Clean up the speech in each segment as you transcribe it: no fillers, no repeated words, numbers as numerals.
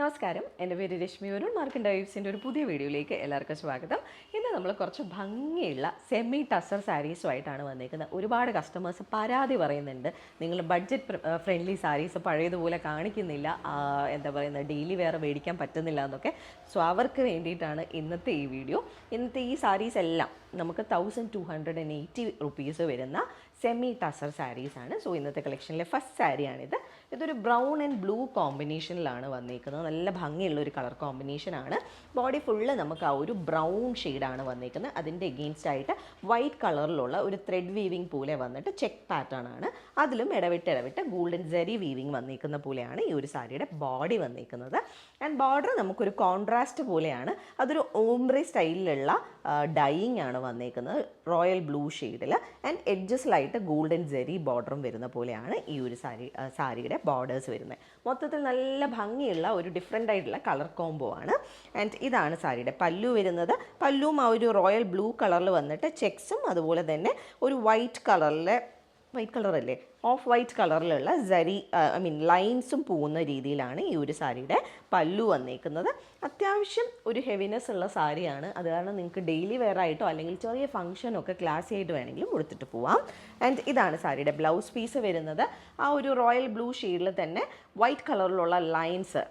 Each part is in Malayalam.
നമസ്കാരം, എൻ്റെ പേര് രശ്മി വരുൺ. മാർക്കൻ ഡൈവ്സിൻ്റെ ഒരു പുതിയ വീഡിയോയിലേക്ക് എല്ലാവർക്കും സ്വാഗതം. ഇന്ന് നമ്മൾ കുറച്ച് ഭംഗിയുള്ള സെമി ടസർ സാരീസുമായിട്ടാണ് വന്നിരിക്കുന്നത്. ഒരുപാട് കസ്റ്റമേഴ്സ് പരാതി പറയുന്നുണ്ട്, നിങ്ങൾ ബഡ്ജറ്റ് ഫ്രണ്ട്ലി സാരീസ് പഴയതുപോലെ കാണിക്കുന്നില്ല, എന്താ പറയുന്നത്, ഡെയിലി വേറെ മേടിക്കാൻ പറ്റുന്നില്ല എന്നൊക്കെ. സോ അവർക്ക് വേണ്ടിയിട്ടാണ് ഇന്നത്തെ ഈ വീഡിയോ. ഇന്നത്തെ ഈ സാരീസ് എല്ലാം നമുക്ക് 1280 റുപ്പീസ് വരുന്ന സെമി ടസർ സാരീസാണ്. സോ ഇന്നത്തെ കളക്ഷനിലെ ഫസ്റ്റ് സാരിയാണിത്. ഇതൊരു ബ്രൗൺ ആൻഡ് ബ്ലൂ കോമ്പിനേഷനിലാണ് വന്നിരിക്കുന്നത്. നല്ല ഭംഗിയുള്ള ഒരു കളർ കോമ്പിനേഷനാണ്. ബോഡി ഫുള്ള് നമുക്ക് ആ ഒരു ബ്രൗൺ ഷെയ്ഡാണ് വന്നിരിക്കുന്നത്. അതിൻ്റെ എഗെയിൻസ്റ്റ് ആയിട്ട് വൈറ്റ് കളറിലുള്ള ഒരു ത്രെഡ് വീവിങ് പോലെ വന്നിട്ട് ചെക്ക് പാറ്റേൺ ആണ്. അതിലും ഇടവിട്ട് ഗോൾഡൻ ജെറി വീവിങ് വന്നിരിക്കുന്ന പോലെയാണ് ഈ ഒരു സാരിയുടെ ബോഡി വന്നിരിക്കുന്നത്. ആൻഡ് ബോർഡർ നമുക്കൊരു കോൺട്രാസ്റ്റ് പോലെയാണ്. അതൊരു ഓംബ്രെ സ്റ്റൈലിലുള്ള ഡൈയിങ് ആണ് വന്നിരിക്കുന്നത്, റോയൽ ബ്ലൂ ഷെയ്ഡിൽ. ആൻഡ് എഡ്ജസിലായിട്ട് ഗോൾഡൻ ജെറി ബോർഡറും വരുന്ന പോലെയാണ് ഈ ഒരു സാരിയുടെ ബോർഡേഴ്സ് വരുന്നത്. മൊത്തത്തിൽ നല്ല ഭംഗിയുള്ള ഒരു ഡിഫറെൻ്റ് ആയിട്ടുള്ള കളർ കോംബോ ആണ്. ആൻഡ് ഇതാണ് സാരിയുടെ പല്ലു വരുന്നത്. പല്ലുവും ആ ഒരു റോയൽ ബ്ലൂ കളറിൽ വന്നിട്ട് ചെക്സും അതുപോലെ തന്നെ ഒരു വൈറ്റ് കളറല്ലേ, ഓഫ് വൈറ്റ് കളറിലുള്ള ലൈൻസും പോകുന്ന രീതിയിലാണ് ഈ ഒരു സാരിയുടെ പല്ലു വന്നേക്കുന്നത്. അത്യാവശ്യം ഒരു ഹെവിനെസ് ഉള്ള സാരിയാണ്. അത് കാരണം നിങ്ങൾക്ക് ഡെയിലി വെയർ ആയിട്ടോ അല്ലെങ്കിൽ ചെറിയ ഫംഗ്ഷനൊക്കെ ക്ലാസി ആയിട്ട് വേണമെങ്കിലും കൊടുത്തിട്ട് പോവാം. ആൻഡ് ഇതാണ് സാരിയുടെ ബ്ലൗസ് പീസ് വരുന്നത്. ആ ഒരു റോയൽ ബ്ലൂ ഷെയ്ഡിൽ തന്നെ വൈറ്റ് കളറിലുള്ള ലൈൻസ്,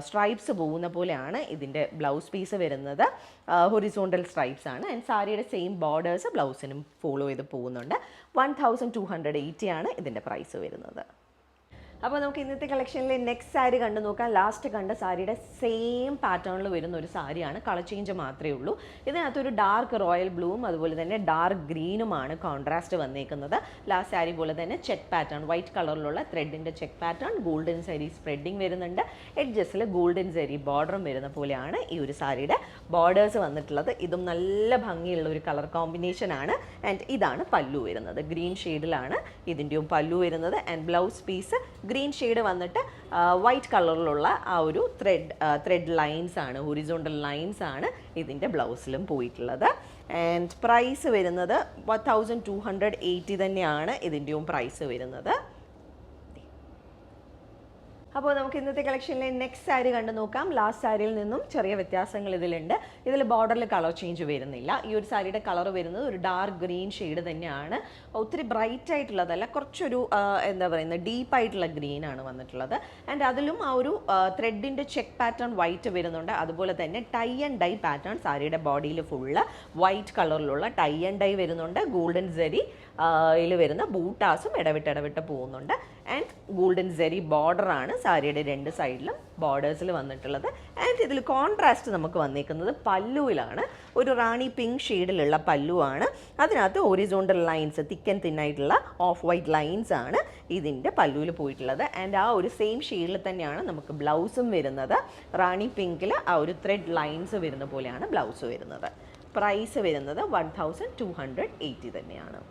സ്ട്രൈപ്സ് പോകുന്ന പോലെയാണ് ഇതിൻ്റെ ബ്ലൗസ് പീസ് വരുന്നത്. ഹൊറിസോണ്ടൽ സ്ട്രൈപ്സ് ആണ്. ആൻഡ് സാരിയുടെ സെയിം ബോർഡേഴ്സ് ബ്ലൗസിനും ഫോളോ ചെയ്ത് പോകുന്നുണ്ട്. 1280 ആണ് ഇതിൻ്റെ പ്രൈസ് വരുന്നത്. അപ്പോൾ നമുക്ക് ഇന്നത്തെ കളക്ഷനിലെ നെക്സ്റ്റ് സാരി കണ്ടു നോക്കാം. ലാസ്റ്റ് കണ്ട സാരിയുടെ സെയിം പാറ്റേണിൽ വരുന്ന ഒരു സാരിയാണ്, കളർ ചേഞ്ച് മാത്രമേ ഉള്ളൂ. ഇതിനകത്തൊരു ഡാർക്ക് റോയൽ ബ്ലൂവും അതുപോലെ തന്നെ ഡാർക്ക് ഗ്രീനുമാണ് കോൺട്രാസ്റ്റ് വന്നേക്കുന്നത്. ലാസ്റ്റ് സാരി പോലെ തന്നെ ചെക്ക് പാറ്റേൺ, വൈറ്റ് കളറിലുള്ള ത്രെഡിൻ്റെ check pattern, golden sari spreading വരുന്നുണ്ട്. എഡ്ജസിൽ ഗോൾഡൻ സാരി ബോർഡറും വരുന്ന പോലെയാണ് ഈ ഒരു സാരിയുടെ ബോർഡേഴ്സ് വന്നിട്ടുള്ളത്. ഇതും നല്ല ഭംഗിയുള്ള ഒരു കളർ കോമ്പിനേഷനാണ്. ആൻഡ് ഇതാണ് പല്ലു വരുന്നത്. ഗ്രീൻ ഷെയ്ഡിലാണ് ഇതിൻ്റെയും പല്ലു വരുന്നത്. And blouse peas green shade വന്നിട്ട് വൈറ്റ് കളറിലുള്ള ആ ഒരു ത്രെഡ് ലൈൻസ് ആണ്, ഹൊറിസോണ്ടൽ ലൈൻസ് ആണ് ഇതിൻ്റെ ബ്ലൗസിലും പോയിട്ടുള്ളത്. ആൻഡ് പ്രൈസ് വരുന്നത് 1280 തന്നെയാണ് ഇതിൻ്റെയും പ്രൈസ് വരുന്നത്. അപ്പോൾ നമുക്ക് ഇന്നത്തെ കളക്ഷനിലെ നെക്സ്റ്റ് സാരി കണ്ടു നോക്കാം. ലാസ്റ്റ് സാരിയിൽ നിന്നും ചെറിയ വ്യത്യാസങ്ങൾ ഇതിലുണ്ട്. ഇതിൽ ബോർഡറിൽ കളർ ചേഞ്ച് വരുന്നില്ല. ഈ ഒരു സാരിയുടെ കളർ വരുന്നത് ഒരു ഡാർക്ക് ഗ്രീൻ ഷെയ്ഡ് തന്നെയാണ്. ഒത്തിരി ബ്രൈറ്റ് ആയിട്ടുള്ളതല്ല, കുറച്ചൊരു എന്താ പറയുന്നത്, ഡീപ്പായിട്ടുള്ള ഗ്രീനാണ് വന്നിട്ടുള്ളത്. ആൻഡ് അതിലും ആ ഒരു ത്രെഡിൻ്റെ ചെക്ക് പാറ്റേൺ വൈറ്റ് വരുന്നുണ്ട്. അതുപോലെ തന്നെ ടൈ ആൻഡ് ഡൈ പാറ്റേൺ സാരിയുടെ ബോഡിയിൽ ഫുള്ള് വൈറ്റ് കളറിലുള്ള ടൈ ആൻഡ് ഡൈ വരുന്നുണ്ട്. ഗോൾഡൻ ജെറി വരുന്ന ബൂട്ടാസും ഇടവിട്ട് പോകുന്നുണ്ട്. ആൻഡ് ഗോൾഡൻ ജെറി ബോർഡറാണ് സാരിയുടെ രണ്ട് സൈഡിലും ബോർഡേഴ്സിൽ വന്നിട്ടുള്ളത്. ആൻഡ് ഇതിൽ കോൺട്രാസ്റ്റ് നമുക്ക് വന്നിരിക്കുന്നത് പല്ലുവിലാണ്. ഒരു റാണി പിങ്ക് ഷെയ്ഡിലുള്ള പല്ലുവാണ്. അതിനകത്ത് ഹൊറിസോണ്ടൽ ലൈൻസ്, തിക്ക് ആൻഡ് തിന്നായിട്ടുള്ള ഓഫ് വൈറ്റ് ലൈൻസ് ആണ് ഇതിൻ്റെ പല്ലുവിൽ പോയിട്ടുള്ളത്. ആൻഡ് ആ ഒരു സെയിം ഷെയ്ഡിൽ തന്നെയാണ് നമുക്ക് ബ്ലൗസും വരുന്നത്. റാണി പിങ്കിൽ ആ ഒരു ത്രെഡ് ലൈൻസ് വരുന്ന പോലെയാണ് ബ്ലൗസ് വരുന്നത്. പ്രൈസ് വരുന്നത് 1280 തന്നെയാണ്.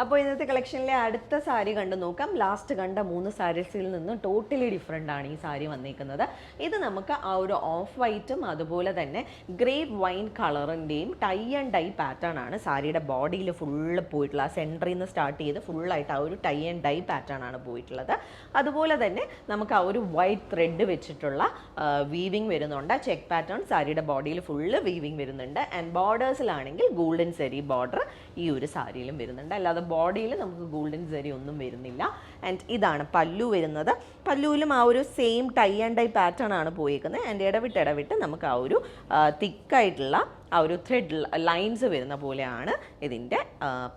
അപ്പോൾ ഇന്നത്തെ കളക്ഷനിലെ അടുത്ത സാരി കണ്ടു നോക്കാം. ലാസ്റ്റ് കണ്ട 3 സാരീസിൽ നിന്ന് ടോട്ടലി ഡിഫറെൻ്റ് ആണ് ഈ സാരി വന്നിരിക്കുന്നത്. ഇത് നമുക്ക് ആ ഒരു ഓഫ് വൈറ്റും അതുപോലെ തന്നെ ഗ്രേപ്പ് വൈൻ കളറിൻ്റെയും ടൈ ആൻഡ് ഡൈ പാറ്റേൺ ആണ് സാരിയുടെ ബോഡിയിൽ ഫുള്ള് പോയിട്ടുള്ളത്. ആ സെൻറ്ററിൽ നിന്ന് സ്റ്റാർട്ട് ചെയ്ത് ഫുള്ളായിട്ട് ആ ഒരു ടൈ ആൻഡ് ഡൈ പാറ്റേൺ ആണ് പോയിട്ടുള്ളത്. അതുപോലെ തന്നെ നമുക്ക് ആ ഒരു വൈറ്റ് ത്രെഡ് വെച്ചിട്ടുള്ള വീവിങ് വരുന്നുണ്ട്. ചെക്ക് പാറ്റേൺ സാരിയുടെ ബോഡിയിൽ ഫുള്ള് വീവിങ് വരുന്നുണ്ട്. ആൻഡ് ബോർഡേഴ്സിലാണെങ്കിൽ ഗോൾഡൻ സെറി ബോർഡർ ഈ ഒരു സാരിയിലും വരുന്നുണ്ട്. അല്ലാതെ ബോഡിയിൽ നമുക്ക് ഗോൾഡൻ സെറി ഒന്നും വരുന്നില്ല. ആൻഡ് ഇതാണ് പല്ലു വരുന്നത്. പല്ലുവിലും ആ ഒരു same tie and dye pattern ആണ് പോയിരിക്കുന്നത്. ആൻഡ് ഇടവിട്ട് നമുക്ക് ആ ഒരു തിക്കായിട്ടുള്ള ആ ഒരു ത്രെഡ് ലൈൻസ് വരുന്ന പോലെയാണ് ഇതിൻ്റെ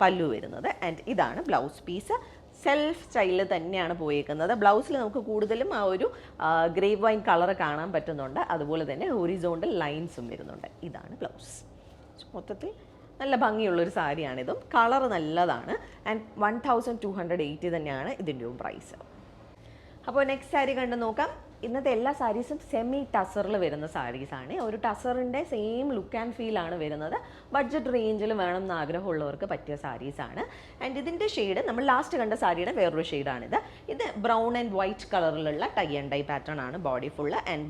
പല്ലു വരുന്നത്. ആൻഡ് ഇതാണ് ബ്ലൗസ് പീസ്. സെൽഫ് സ്റ്റൈലിൽ തന്നെയാണ് പോയിരിക്കുന്നത്. ബ്ലൗസിൽ നമുക്ക് കൂടുതലും ആ ഒരു ഗ്രേപ്പ് വൈൻ കളർ കാണാൻ പറ്റുന്നുണ്ട്. അതുപോലെ തന്നെ ഹൊറിസോണ്ടൽ ലൈൻസും വരുന്നുണ്ട്. ഇതാണ് ബ്ലൗസ്. മൊത്തത്തിൽ നല്ല ഭംഗിയുള്ളൊരു സാരിയാണിതും. കളർ നല്ലതാണ്. ആൻഡ് 1280 തന്നെയാണ് ഇതിൻ്റെയും പ്രൈസ്. അപ്പോൾ നെക്സ്റ്റ് സാരി കണ്ടു നോക്കാം. ഇന്നത്തെ എല്ലാ സാരീസും സെമി ടസറിൽ വരുന്ന സാരീസാണ്. ഒരു ടസറിൻ്റെ സെയിം ലുക്ക് ആൻഡ് ഫീൽ ആണ് വരുന്നത്. ബഡ്ജറ്റ് റേഞ്ചിൽ വേണം എന്ന് ആഗ്രഹമുള്ളവർക്ക് പറ്റിയ സാരീസാണ്. ആൻഡ് ഇതിൻ്റെ ഷെയ്ഡ് നമ്മൾ ലാസ്റ്റ് കണ്ട സാരിയുടെ വേറൊരു ഷെയ്ഡാണിത്. ഇത് ബ്രൗൺ ആൻഡ് വൈറ്റ് കളറിലുള്ള ടൈ ആൻഡ് ഡൈ പാറ്റേൺ ആണ് ബോഡി ഫുള്ള്. ആൻഡ്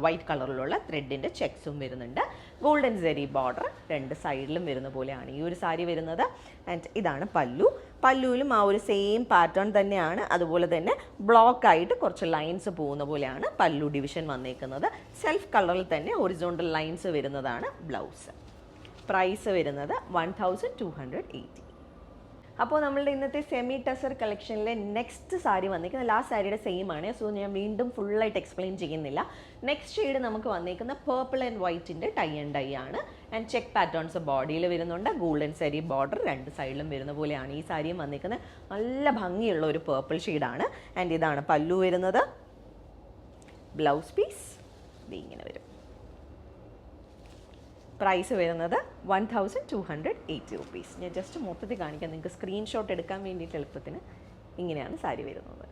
വൈറ്റ് കളറിലുള്ള ത്രെഡിൻ്റെ ചെക്സും വരുന്നുണ്ട്. ഗോൾഡൻ സെറി ബോർഡർ രണ്ട് സൈഡിലും വരുന്ന പോലെയാണ് ഈ ഒരു സാരി വരുന്നത്. ആൻഡ് ഇതാണ് പല്ലു. പല്ലുവിലും ആ ഒരു സെയിം പാറ്റേൺ തന്നെയാണ്. അതുപോലെ തന്നെ ബ്ലോക്കായിട്ട് കുറച്ച് ലൈൻസ് പോകുന്ന പോലെയാണ് പല്ലു ഡിവിഷൻ വന്നേക്കുന്നത്. സെൽഫ് കളറിൽ തന്നെ ഹൊറിസോണ്ടൽ ലൈൻസ് വരുന്നതാണ് ബ്ലൗസ്. പ്രൈസ് വരുന്നത് 1280. അപ്പോൾ നമ്മളുടെ ഇന്നത്തെ സെമി ടസർ കളക്ഷനിലെ നെക്സ്റ്റ് സാരി വന്നിരിക്കുന്നത് ലാസ്റ്റ് സാരിയുടെ സെയിം ആണ്. സോ ഞാൻ വീണ്ടും ഫുള്ളായിട്ട് എക്സ്പ്ലെയിൻ ചെയ്യുന്നില്ല. നെക്സ്റ്റ് ഷെയ്ഡ് നമുക്ക് വന്നിരിക്കുന്ന പേർപ്പിൾ ആൻഡ് വൈറ്റിൻ്റെ ടൈ ആൻഡ് ഡൈ ആണ്. ആൻഡ് ചെക്ക് പാറ്റേൺസ് ബോഡിയിൽ വരുന്നുണ്ട്. ഗോൾഡൻ സാരി ബോർഡർ രണ്ട് സൈഡിലും വരുന്ന പോലെയാണ് ഈ സാരിയും വന്നിരിക്കുന്നത്. നല്ല ഭംഗിയുള്ള ഒരു പേർപ്പിൾ ഷെയ്ഡാണ്. ആൻഡ് ഇതാണ് പല്ലു വരുന്നത്. ബ്ലൗസ് പീസ് ഇങ്ങനെ വരും. പ്രൈസ് വരുന്നത് 1280 റുപ്പീസ്. ഞാൻ ജസ്റ്റ് മൊത്തത്തിൽ കാണിക്കാം, നിങ്ങൾക്ക് സ്ക്രീൻഷോട്ട് എടുക്കാൻ വേണ്ടിയിട്ട് എളുപ്പത്തിന്. ഇങ്ങനെയാണ് സാരി വരുന്നത്.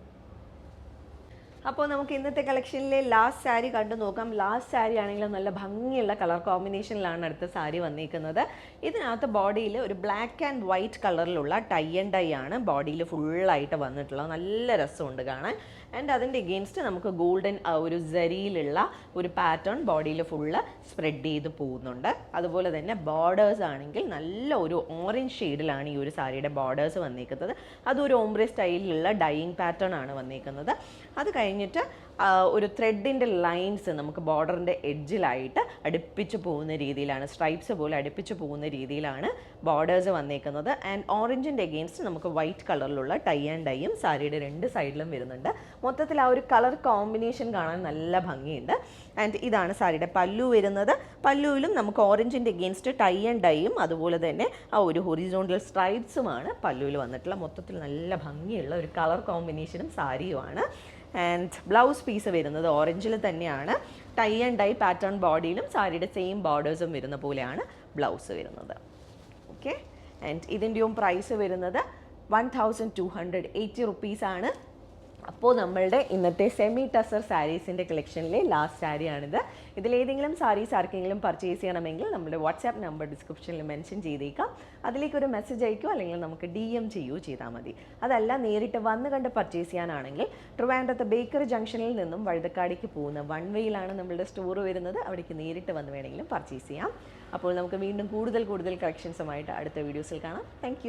അപ്പോൾ നമുക്ക് ഇന്നത്തെ കളക്ഷനിലെ ലാസ്റ്റ് സാരി കണ്ടു നോക്കാം. ലാസ്റ്റ് സാരി ആണെങ്കിലും നല്ല ഭംഗിയുള്ള കളർ കോമ്പിനേഷനിലാണ് അടുത്ത സാരി വന്നിരിക്കുന്നത്. ഇതിനകത്ത് ബോഡിയിൽ ഒരു ബ്ലാക്ക് ആൻഡ് വൈറ്റ് കളറിലുള്ള ടൈ ആൻഡ് ഡൈ ആണ് ബോഡിയിൽ ഫുള്ളായിട്ട് വന്നിട്ടുള്ളത്. നല്ല രസമുണ്ട് കാണാൻ. ആൻഡ് അതിൻ്റെ എഗെയിൻസ്റ്റ് നമുക്ക് ഗോൾഡൻ ഒരു സരിയിലുള്ള ഒരു പാറ്റേൺ ബോഡിയിൽ ഫുള്ള് സ്പ്രെഡ് ചെയ്ത് പോകുന്നുണ്ട്. അതുപോലെ തന്നെ ബോർഡേഴ്സ് ആണെങ്കിൽ നല്ല ഒരു ഓറഞ്ച് ഷെയ്ഡിലാണ് ഈ ഒരു സാരിയുടെ ബോർഡേഴ്സ് വന്നിരിക്കുന്നത്. അതൊരു ഓംബ്രെ സ്റ്റൈലിലുള്ള ഡൈയിങ് പാറ്റേൺ ആണ് വന്നിരിക്കുന്നത്. അത് കഴിഞ്ഞിട്ട് ഒരു ത്രെഡിൻ്റെ ലൈൻസ് നമുക്ക് ബോർഡറിൻ്റെ എഡ്ജിലായിട്ട് അടുപ്പിച്ച് പോകുന്ന രീതിയിലാണ്, സ്ട്രൈപ്സ് പോലെ അടുപ്പിച്ച് പോകുന്ന രീതിയിലാണ് ബോർഡേഴ്സ് വന്നേക്കുന്നത്. ആൻഡ് ഓറഞ്ചിൻ്റെ എഗെയിൻസ്റ്റ് നമുക്ക് വൈറ്റ് കളറിലുള്ള ടൈ ആൻഡ് ഡൈയും സാരിയുടെ രണ്ട് സൈഡിലും വരുന്നുണ്ട്. മൊത്തത്തിൽ ആ ഒരു കളർ കോമ്പിനേഷൻ കാണാൻ നല്ല ഭംഗിയുണ്ട്. ആൻഡ് ഇതാണ് സാരിയുടെ പല്ലു വരുന്നത്. പല്ലുവിലും നമുക്ക് ഓറഞ്ചിൻ്റെ എഗെയിൻസ്റ്റ് ടൈ ആൻഡ് ഡൈയും അതുപോലെ തന്നെ ആ ഒരു ഹൊറിസോണ്ടൽ സ്ട്രൈപ്സുമാണ് പല്ലുവിൽ വന്നിട്ടുള്ള. മൊത്തത്തിൽ നല്ല ഭംഗിയുള്ള ഒരു കളർ കോമ്പിനേഷനും സാരിയുമാണ്. ആൻഡ് ബ്ലൗസ് പീസ് വരുന്നത് ഓറഞ്ചിൽ തന്നെയാണ്. ടൈ ആൻഡ് ഡൈ പാറ്റേൺ ബോഡിയിലും സാരിയുടെ സെയിം ബോർഡേഴ്സും വരുന്ന പോലെയാണ് ബ്ലൗസ് വരുന്നത്. ഓക്കെ. ആൻഡ് ഇതിൻ്റെയും പ്രൈസ് വരുന്നത് 1280 റുപ്പീസാണ്. അപ്പോൾ നമ്മളുടെ ഇന്നത്തെ സെമി ടസർ സാരീസിൻ്റെ കളക്ഷനിലെ ലാസ്റ്റ് സാരിയാണിത്. ഇതിലേതെങ്കിലും സാരീസ് ആർക്കെങ്കിലും പർച്ചേസ് ചെയ്യണമെങ്കിൽ നമ്മുടെ വാട്സാപ്പ് നമ്പർ ഡിസ്ക്രിപ്ഷനിൽ മെൻഷൻ ചെയ്തേക്കാം. അതിലേക്കൊരു മെസ്സേജ് അയക്കുകയോ അല്ലെങ്കിൽ നമുക്ക് DM ചെയ്യുകയോ ചെയ്താൽ മതി. അതല്ല നേരിട്ട് വന്ന് കണ്ട് പർച്ചേസ് ചെയ്യാനാണെങ്കിൽ ട്രിവാൻഡ്രത്ത് ബേക്കറി ജംഗ്ഷനിൽ നിന്നും വഴുതക്കാടേക്ക് പോകുന്ന വൺ വേയിലാണ് നമ്മളുടെ സ്റ്റോർ വരുന്നത്. അവിടേക്ക് നേരിട്ട് വന്ന് വേണമെങ്കിലും പർച്ചേസ് ചെയ്യാം. അപ്പോൾ നമുക്ക് വീണ്ടും കൂടുതൽ കളക്ഷൻസുമായിട്ട് അടുത്ത വീഡിയോസിൽ കാണാം. താങ്ക്